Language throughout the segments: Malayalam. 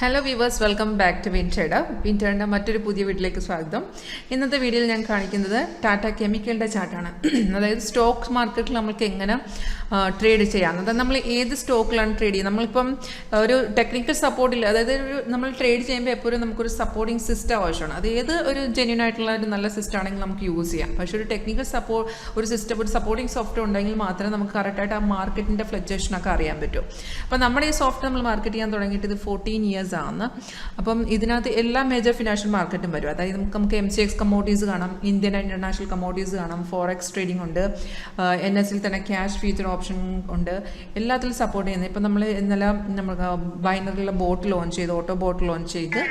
Hello viewers, welcome back to WinTrader. WinTrader മറ്റൊരു പുതിയ വീഡിയോയിലേക്ക് സ്വാഗതം. ഇന്നത്തെ വീഡിയോയിൽ ഞാൻ കാണിക്കുന്നത് ടാറ്റ കെമിക്കലിന്റെ ചാർട്ടാണ്. അതായത് സ്റ്റോക്ക് മാർക്കറ്റിൽ നമുക്ക് എങ്ങനെ ട്രേഡ് ചെയ്യാം. അതായത് നമ്മൾ ഏത് സ്റ്റോക്കിലാണ് ട്രേഡ് ചെയ്യുന്നത്. നമ്മളിപ്പം ഒരു ടെക്നിക്കൽ സപ്പോർട്ടില്ല, അതായത് നമ്മൾ ട്രേഡ് ചെയ്യുമ്പോൾ എപ്പോഴും നമുക്കൊരു സപ്പോർട്ടിംഗ് സിസ്റ്റം ആവശ്യമാണ്. അത് ഏത് ഒരു ജെന്യൂൻ ആയിട്ടുള്ള ഒരു നല്ല സിസ്റ്റം ആണെങ്കിൽ നമുക്ക് യൂസ് ചെയ്യാം. പക്ഷേ ഒരു ടെക്നിക്കൽ ഒരു സപ്പോർട്ടിംഗ് സോഫ്റ്റ്വെയർ ഉണ്ടെങ്കിൽ മാത്രമേ നമുക്ക് കറക്റ്റായിട്ട് ആ മാർക്കറ്റിൻ്റെ ഫ്ലക്ച്വേഷനൊക്കെ അറിയാൻ പറ്റൂ. അപ്പോൾ നമ്മുടെ ഈ സോഫ്റ്റ്വെയർ നമ്മൾ മാർക്കറ്റ് ചെയ്യാൻ തുടങ്ങിയിട്ട് ഇത് 14 years ആണ്. അപ്പം ഇതിനകത്ത് എല്ലാ മേജർ ഫിനാൻഷ്യൽ മാർക്കറ്റും വരും. അതായത് നമുക്ക് MCX Commodities കാണാം, ഇന്ത്യൻ ആൻഡ് ഇന്റർനാഷണൽ കമ്മോഡിറ്റീസ് കാണാം, ഫോറക്സ് ട്രേഡിംഗ് ഉണ്ട്, NSE തന്നെ ക്യാഷ് ഫ്യൂച്ചർ ഓപ്ഷൻ ഉണ്ട്, എല്ലാത്തിലും സപ്പോർട്ട് ചെയ്യുന്നത്. ഇപ്പം നമ്മൾ ഇന്നലെ നമുക്ക് ബൈനറിലുള്ള ബോട്ട് ലോഞ്ച് ചെയ്ത്, ഓട്ടോ ബോട്ട് ലോഞ്ച് ചെയ്ത്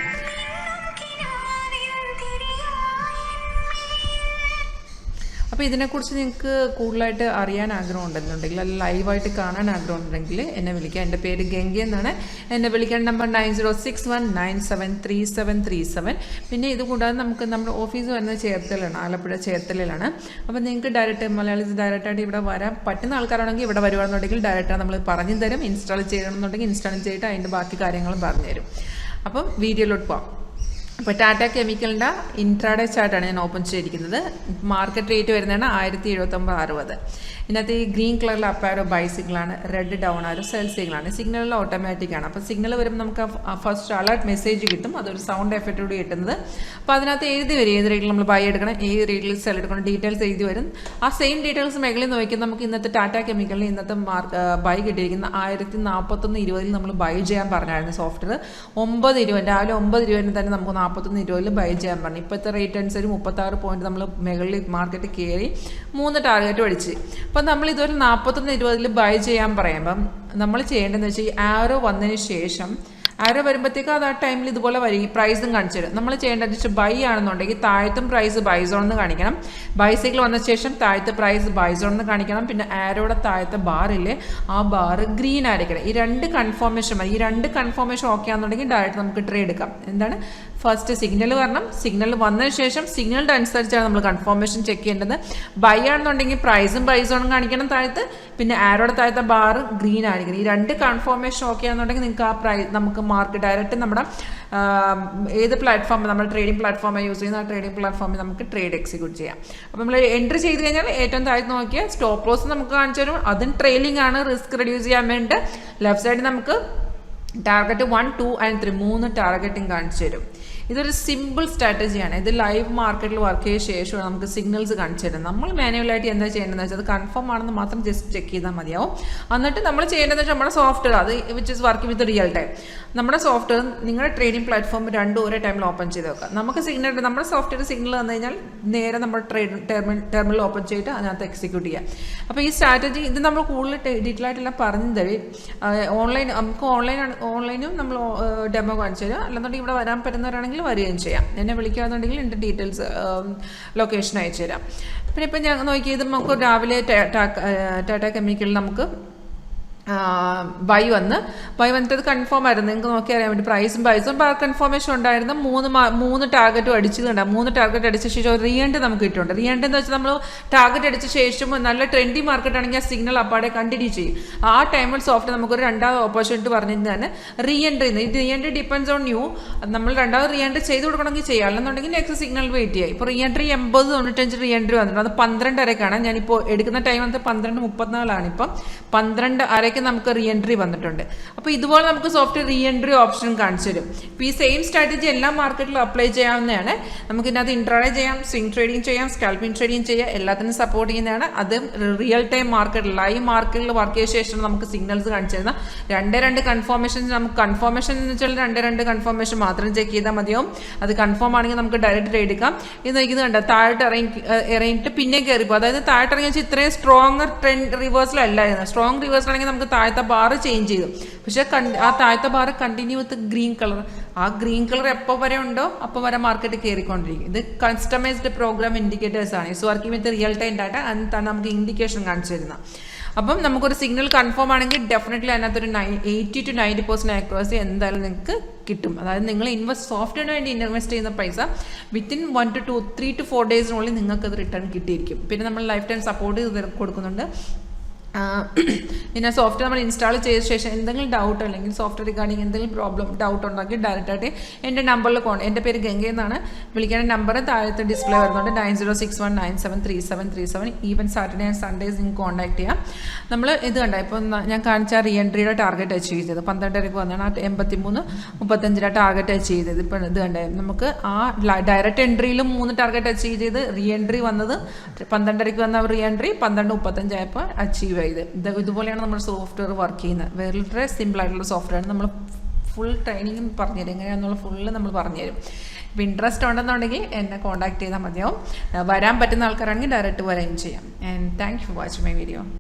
അപ്പോൾ ഇതിനെക്കുറിച്ച് നിങ്ങൾക്ക് കൂടുതലായിട്ട് അറിയാൻ ആഗ്രഹം ഉണ്ടെന്നുണ്ടെങ്കിൽ, അല്ലെങ്കിൽ ലൈവായിട്ട് കാണാൻ ആഗ്രഹം ഉണ്ടെങ്കിൽ എന്നെ വിളിക്കാം. എൻ്റെ പേര് ഗംഗ എന്നാണ്. എന്നെ വിളിക്കാൻ നമ്പർ 9061973737. പിന്നെ ഇതുകൂടാതെ നമുക്ക് നമ്മുടെ ഓഫീസ് വരുന്നത് ചേർത്തലാണ്, ആലപ്പുഴ ചേർത്തലയിലാണ്. അപ്പോൾ നിങ്ങൾക്ക് ഡയറക്റ്റ് മലയാളത്തിൽ ഡയറക്റ്റായിട്ട് ഇവിടെ വരാൻ പറ്റുന്ന ആൾക്കാരാണെങ്കിൽ ഇവിടെ വരുവാണെന്നുണ്ടെങ്കിൽ ഡയറക്റ്റാണ് നമ്മൾ പറഞ്ഞു തരും. ഇൻസ്റ്റാൾ ചെയ്യണമെന്നുണ്ടെങ്കിൽ ഇൻസ്റ്റാൾ ചെയ്തിട്ട് അതിൻ്റെ ബാക്കി കാര്യങ്ങളും പറഞ്ഞുതരും. അപ്പം വീഡിയോയിലോട്ട് പോകാം. അപ്പോൾ ടാറ്റ കെമിക്കലിൻ്റെ ഇൻട്രാഡേ ചാർട്ടാണ് ഞാൻ ഓപ്പൺ ചെയ്തിരിക്കുന്നത്. മാർക്കറ്റ് റേറ്റ് വരുന്നതാണ് 1079.60. ഇതിനകത്ത് ഈ ഗ്രീൻ കളറിൽ അപ്പാരോ ബൈ സിഗ്നലാണ്, റെഡ് ഡൗൺ ആരോ സെൽ സിഗ്നലാണ്. സിഗ്നലിൽ ഓട്ടോമാറ്റിക് ആണ്. അപ്പോൾ സിഗ്നൽ വരുമ്പോൾ നമുക്ക് ഫസ്റ്റ് അലർട്ട് മെസ്സേജ് കിട്ടും, അതൊരു സൗണ്ട് എഫക്റ്റ് കൂടി കിട്ടുന്നത്. അപ്പോൾ അതിനകത്ത് എഴുതി വരും ഏത് റേറ്റിൽ നമ്മൾ ബൈ എടുക്കണം, ഏത് റേറ്റിൽ സെൽ എടുക്കണം, ഡീറ്റെയിൽസ് എഴുതി വരും. ആ സെയിം ഡീറ്റെയിൽസ് മേഖലയിൽ നോക്കിയാൽ നമുക്ക് ഇന്നത്തെ ടാറ്റ കെമിക്കലിന് ഇന്നത്തെ ബൈ കിട്ടിയിരിക്കുന്ന 1041.20 നമ്മൾ ബൈ ചെയ്യാൻ പറഞ്ഞായിരുന്നു. സോഫ്റ്റ്വെയർ 9:20 രാവിലെ 9:20 തന്നെ നമുക്ക് 41.20 ബൈ ചെയ്യാൻ പറഞ്ഞു. ഇപ്പോഴത്തെ റേറ്റ് അനുസരിച്ച് 36 പോയിന്റ് നമ്മൾ മുകളിൽ മാർക്കറ്റ് കയറി 3 ടാർഗറ്റ് അടിച്ച്. അപ്പം നമ്മൾ ഇതുവരെ 41.20 ബൈ ചെയ്യാൻ പറയുമ്പം നമ്മൾ ചെയ്യേണ്ടതെന്ന് വെച്ചാൽ ഈ ആരോ വന്നതിന് ശേഷം, ആരോ വരുമ്പോഴത്തേക്കും അത് ആ ടൈമിൽ ഇതുപോലെ വരും, ഈ പ്രൈസും കാണിച്ചു തരും. നമ്മൾ ചെയ്യേണ്ടത് വെച്ചാൽ ബൈ ആണെന്നുണ്ടെങ്കിൽ താഴത്തും പ്രൈസ് ബൈസോൺ എന്ന് കാണിക്കണം, ബൈസൈക്കിൾ വന്ന ശേഷം താഴത്തെ പ്രൈസ് ബൈസോൺ എന്ന് കാണിക്കണം. പിന്നെ ആരോടെ താഴത്തെ ബാറില്ലേ ആ ബാറ് ഗ്രീൻ ആയിരിക്കണം. ഈ രണ്ട് കൺഫർമേഷൻ മതി. ഈ രണ്ട് കൺഫർമേഷൻ ഓക്കെ ആണെന്നുണ്ടെങ്കിൽ ഡയറക്റ്റ് നമുക്ക് ട്രേഡ് എടുക്കാം. എന്താണ് ഫസ്റ്റ് സിഗ്നൽ വരണം, സിഗ്നൽ വന്നതിന് ശേഷം സിഗ്നലിൻ്റെ അനുസരിച്ചാണ് നമ്മൾ കൺഫർമേഷൻ ചെക്ക് ചെയ്യേണ്ടത്. ബൈ ആണെന്നുണ്ടെങ്കിൽ പ്രൈസും ബൈസോണും കാണിക്കണം താഴത്ത്, പിന്നെ ആരോടെ താഴത്തെ ബാറ് ഗ്രീൻ ആയിരിക്കണം. ഈ രണ്ട് കൺഫർമേഷൻ ഓക്കെ ആണെന്നുണ്ടെങ്കിൽ നിങ്ങൾക്ക് ആ പ്രൈസ് നമുക്ക് മാർക്കറ്റ് ഡയറക്റ്റ് നമ്മുടെ ഏത് പ്ലാറ്റ്ഫോം നമ്മൾ ട്രേഡിംഗ് പ്ലാറ്റ്ഫോമാണ് യൂസ് ചെയ്യുന്നത്, ആ ട്രേഡിംഗ് പ്ലാറ്റ്ഫോമിൽ നമുക്ക് ട്രേഡ് എക്സിക്യൂട്ട് ചെയ്യാം. അപ്പോൾ നമ്മൾ എൻട്രി ചെയ്ത് കഴിഞ്ഞാൽ ഏറ്റവും താഴത്ത് നോക്കിയാൽ സ്റ്റോപ്പ് ലോസ് നമുക്ക് കാണിച്ചു തരും. അതും ട്രെയിലിംഗ് ആണ്, റിസ്ക് റെഡ്യൂസ് ചെയ്യാൻ വേണ്ടി. ലെഫ്റ്റ് സൈഡിൽ നമുക്ക് ടാർഗറ്റ് 1, 2 and 3 3 ടാർഗറ്റിംഗ് കാണിച്ചു തരും. ഇതൊരു സിമ്പിൾ സ്ട്രാറ്റജിയാണ്. ഇത് ലൈവ് മാർക്കറ്റിൽ വർക്ക് ചെയ്ത ശേഷമാണ് നമുക്ക് സിഗ്നൽസ് കാണിച്ചു തരുന്നത്. നമ്മൾ മാനുവലായിട്ട് എന്താ ചെയ്യേണ്ടതെന്ന് വെച്ചാൽ അത് കൺഫേം ആണെന്ന് മാത്രം ജസ്റ്റ് ചെക്ക് ചെയ്താൽ മതിയാവും. എന്നിട്ട് നമ്മൾ ചെയ്യേണ്ടതെന്ന് വെച്ചാൽ നമ്മുടെ സോഫ്റ്റ്വെയർ അത് which is working with real time. നമ്മുടെ സോഫ്റ്റ്വെയർ നിങ്ങളുടെ ട്രേഡിംഗ് പ്ലാറ്റ്ഫോം രണ്ടും ഒരേ ടൈമിൽ ഓപ്പൺ ചെയ്ത് വെക്കുക. നമുക്ക് സിഗ്നൽ, നമ്മുടെ സോഫ്റ്റ്വെയർ സിഗ്നൽ വന്നു കഴിഞ്ഞാൽ നേരെ നമ്മുടെ ടെർമിനൽ ഓപ്പൺ ചെയ്തിട്ട് അതിനകത്ത് എക്സിക്യൂട്ട് ചെയ്യാം. അപ്പോൾ ഈ സ്ട്രാറ്റജി ഇത് നമ്മൾ കൂടുതൽ ഡീറ്റെയിൽ ആയിട്ടെല്ലാം പറഞ്ഞു തരും. നമുക്ക് ഓൺലൈനും നമ്മൾ ഡെമോ കാണിച്ചു തരാം. അല്ലെന്നുണ്ടെങ്കിൽ ഇവിടെ വരാൻ പറ്റുന്നവരാണെങ്കിൽ വരികയും ചെയ്യാം. എന്നെ വിളിക്കുകയാണെന്നുണ്ടെങ്കിൽ എൻ്റെ ഡീറ്റെയിൽസ് ലൊക്കേഷൻ അയച്ചു തരാം. പിന്നെ ഇപ്പം ഞാൻ നോക്കിയത് നമുക്ക് രാവിലെ ടാറ്റ കെമിക്കലിൽ നമുക്ക് ബൈ വന്നിട്ട് അത് കൺഫേം ആയിരുന്നു. നിങ്ങൾക്ക് നോക്കി അറിയാൻ വേണ്ടി പ്രൈസും കൺഫർമേഷൻ ഉണ്ടായിരുന്നു. 3 ടാർഗറ്റും അടിച്ചതുണ്ട്. 3 ടാർഗറ്റ് അടിച്ച ശേഷം ഒരു റീഎൻഡ് നമുക്ക് കിട്ടുന്നുണ്ട്. റീഎൻഡ് എന്ന് വെച്ചാൽ നമ്മൾ ടാർഗറ്റ് അടിച്ച ശേഷം നല്ല ട്രെൻഡി മാർക്കറ്റ് ആണെങ്കിൽ ആ സിഗ്നൽ അപ്പാടെ കണ്ടിന്യൂ ചെയ്യും. ആ ടൈമിൽ സോഫ്റ്റ് നമുക്കൊരു രണ്ടാമത് ഓപ്പർച്യൂണിറ്റി പറഞ്ഞിരുന്നതാണ് റീഎൻട്രി. ഇത് റീഎൻട്രി ഡിപ്പെൻഡ്സ് ഓൺ യു. നമ്മൾ രണ്ടാമത് റീഎൻട്രി ചെയ്ത് കൊടുക്കണമെങ്കിൽ ചെയ്യാം, അല്ലെന്നുണ്ടെങ്കിൽ നെക്സ്റ്റ് സിഗ്നൽ വെയിറ്റ് ചെയ്യാം. ഇപ്പോൾ റീഎൻട്രി 80-95 റീഎൻട്രി വന്നിട്ടുണ്ട്. അത് 12 അരക്കാണ്. ഞാനിപ്പോൾ എടുക്കുന്ന ടൈം വന്നിട്ട് 12:34 ഇപ്പം 12 അരയ്ക്ക് നമുക്ക് റീഎൻട്രി വന്നിട്ടുണ്ട്. അപ്പോൾ ഇതുപോലെ നമുക്ക് സോഫ്റ്റ്വെയർ റീഎൻട്രി ഓപ്ഷൻ കാണിച്ചു തരും. ഇപ്പോൾ ഈ സെയിം സ്ട്രാറ്റജി എല്ലാ മാർക്കറ്റിലും അപ്ലൈ ചെയ്യാവുന്നതാണ്. നമുക്ക് ഇതിനകത്ത് ഇൻട്രാഡേ ചെയ്യാം, സ്വിംഗ് ട്രേഡിംഗ് ചെയ്യാം, സ്കാൽപ്പിംഗ് ട്രേഡിംഗ് ചെയ്യാം, എല്ലാത്തിനും സപ്പോർട്ട് ചെയ്യുന്നതാണ്. അത് റിയൽ ടൈം മാർക്കറ്റ് ലൈവ് മാർക്കറ്റിൽ വർക്ക് ചെയ്ത ശേഷം നമുക്ക് സിഗ്നൽസ് കാണിച്ചു തരുന്ന 2 കൺഫർമേഷൻ. നമുക്ക് കൺഫർമേഷൻ എന്ന് വെച്ചാൽ 2 കൺഫർമേഷൻ മാത്രം ചെക്ക് ചെയ്താൽ മതിയാവും. അത് കൺഫേം ആണെങ്കിൽ നമുക്ക് ഡയറക്റ്റ് ട്രേഡ് എടുക്കാം. ഇത് നോക്കിയത് കണ്ട താഴോട്ട് ഇറങ്ങിയിട്ട് പിന്നെ കയറിപ്പോൾ, അതായത് താഴോട്ട് ഇറങ്ങി വെച്ചാൽ ഇത്രയും സ്ട്രോങ് ട്രെൻഡ് റിവേഴ്സിലല്ലായിരുന്നു. സ്ട്രോങ് റിവേഴ്സിലാണെങ്കിൽ നമുക്ക് താഴത്തെ ബാർ ചേഞ്ച് ചെയ്തു. പക്ഷേ ആ താഴത്തെ ബാർ കണ്ടിന്യൂ വിത്ത് ഗ്രീൻ കളർ. ആ ഗ്രീൻ കളർ എപ്പോൾ വരെ ഉണ്ടോ അപ്പോൾ വരെ മാർക്കറ്റ് കയറിക്കൊണ്ടിരിക്കും. ഇത് കസ്റ്റമൈസ്ഡ് പ്രോഗ്രാം ഇൻഡിക്കേറ്റേഴ്സ് ആണ്. It's working with real time data. അതിനാണ് നമുക്ക് ഇൻഡിക്കേഷൻ കാണിച്ചു തരുന്നത്. അപ്പം നമുക്കൊരു സിഗ്നൽ കൺഫേം ആണെങ്കിൽ ഡെഫിനറ്റ്ലി അതിനകത്തൊരു 80-90% ആക്യുറസി എന്തായാലും നിങ്ങൾക്ക് കിട്ടും. അതായത് നിങ്ങൾ സോഫ്റ്റ്വെയറിന് വേണ്ടി ഇൻവെസ്റ്റ് ചെയ്യുന്ന പൈസ വിത്തിൻ 1 to 3 to 4 ഡേയ്സിനുള്ളിൽ നിങ്ങൾക്കത് റിട്ടേൺ കിട്ടിയിരിക്കും. പിന്നെ നമ്മൾ ലൈഫ് ടൈം സപ്പോർട്ട് കൊടുക്കുന്നുണ്ട്. പിന്നെ സോഫ്റ്റ്വെയർ നമ്മൾ ഇൻസ്റ്റാൾ ചെയ്ത ശേഷം എന്തെങ്കിലും ഡൗട്ട് അല്ലെങ്കിൽ സോഫ്റ്റ്വെയർ റിഗാർഡിങ് എന്തെങ്കിലും പ്രോബ്ലം ഡൗട്ട് ഉണ്ടെങ്കിൽ ഡയറക്റ്റായിട്ട് എൻ്റെ നമ്പറിൽ എൻ്റെ പേര് ഗംഗ എന്നാണ്. വിളിക്കേണ്ട നമ്പർ താഴത്തെ ഡിസ്പ്ലേ വരുന്നുണ്ട് 9061973737. ഈവൻ സാറ്റർഡേ ആൻഡ് സൺഡേസ് നിങ്ങൾക്ക് കോൺടാക്ട് ചെയ്യാം. നമ്മൾ ഇത് കണ്ട ഇപ്പോൾ ഞാൻ കാണിച്ച റീ എൻട്രിയുടെ ടാർഗറ്റ് അച്ചീവ് ചെയ്തത് 12:30 വന്നാണ്. ആ 83:35 ടാർഗറ്റ് അച്ചീവ് ചെയ്തത്. ഇപ്പോൾ ഇത് കണ്ടേ നമുക്ക് ആ ഡയറക്റ്റ് എൻട്രിയിലും 3 ടാർഗറ്റ് അച്ചീവ് ചെയ്ത് റീ എൻട്രി വന്നത് 12:30 വന്ന റീ എൻട്രി 12:35 ആയപ്പോൾ അച്ചീവ് ചെയ്ത്. ഇതുപോലെയാണ് നമ്മൾ സോഫ്റ്റ്വെയർ വർക്ക് ചെയ്യുന്നത്. വളരെ സിമ്പിളായിട്ടുള്ള സോഫ്റ്റ്വെയർ നമ്മൾ ഫുൾ ട്രെയിനിങ് പറഞ്ഞുതരും. എങ്ങനെയാണെന്നുള്ള ഫുള്ള് നമ്മൾ പറഞ്ഞുതരും. ഇപ്പോൾ ഇൻട്രസ്റ്റ് ഉണ്ടെന്നുണ്ടെങ്കിൽ എന്നെ കോൺടാക്ട് ചെയ്താൽ മതിയാവും. വരാൻ പറ്റുന്ന ആൾക്കാരാണെങ്കിൽ ഡയറക്റ്റ് വരികയും ചെയ്യാം. And thank you for watching my video.